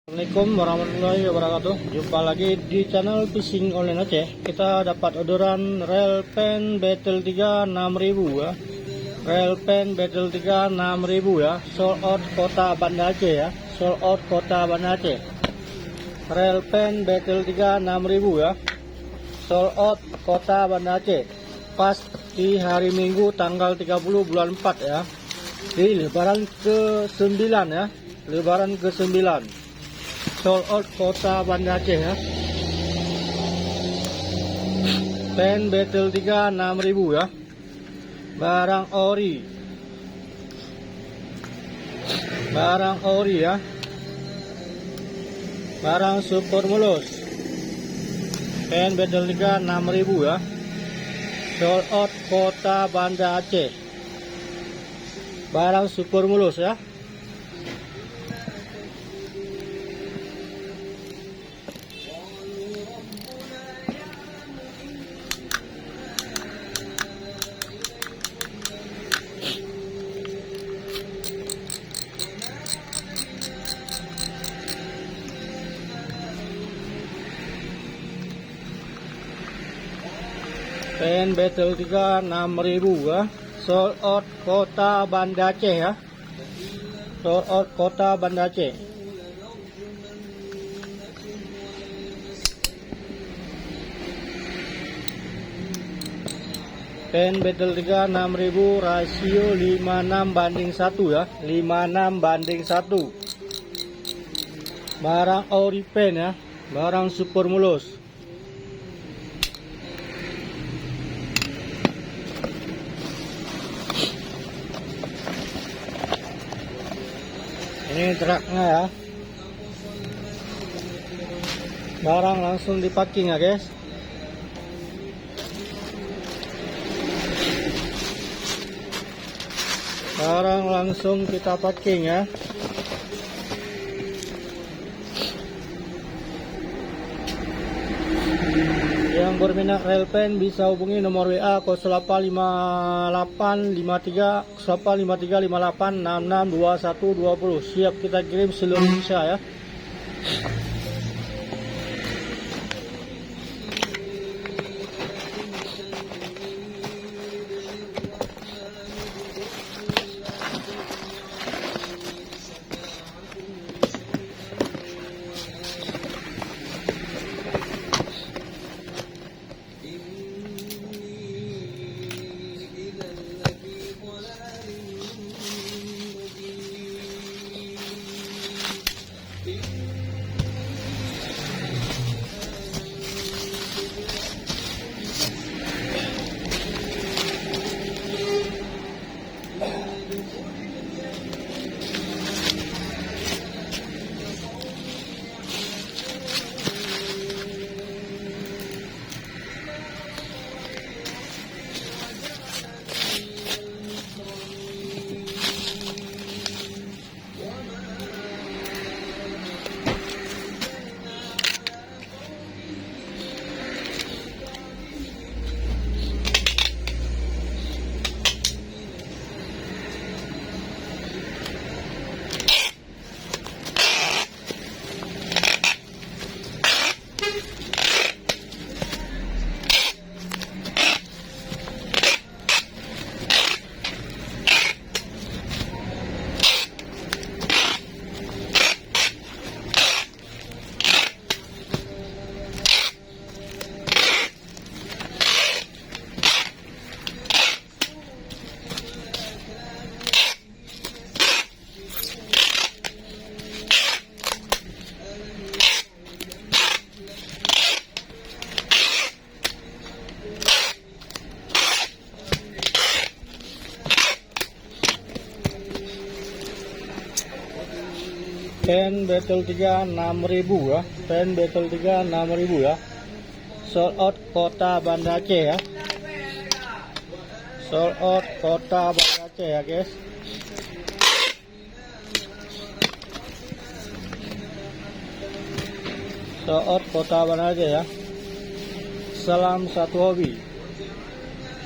Assalamualaikum warahmatullahi wabarakatuh. Jumpa lagi di channel Fishing Online Aceh. Kita dapat orderan reel pen Battle 3 6000 ya. Reel pen Battle 3 6000 ya. Sold out kota Banda Aceh ya. Sold out kota Banda Aceh. Reel pen Battle 3 6000 ya. Sold out kota Banda Aceh. Pas di hari Minggu tanggal 30 bulan 4 ya. Di lebaran ke-9 ya. Lebaran ke-9. Sold out kota Banda Aceh ya. Pen Battle 3 6000 ya. Barang ori. Barang ori ya. Barang super mulus. Pen Battle 3 6000 ya. Sold out kota Banda Aceh. Barang super mulus ya. Pen Battle 3 6000 ya. Sold out kota Banda Aceh ya. Sold out kota Banda Aceh. Pen Battle 3 6000 rasio 56:1 ya. 56:1. Barang ori pen ya. Barang super mulus. Ini truknya ya. Barang langsung dipacking ya guys. Barang langsung kita packing ya. Yang berminat reel pen bisa hubungi nomor WA 085358662120. Siap kita kirim seluruh Indonesia ya. Pen Battle 3 6000 ya. Pen Battle 3 6000 ya. Sold out kota Banda Aceh ya. Sold out kota Banda Aceh ya guys. Sold out kota Banda Aceh ya. Salam satu hobi.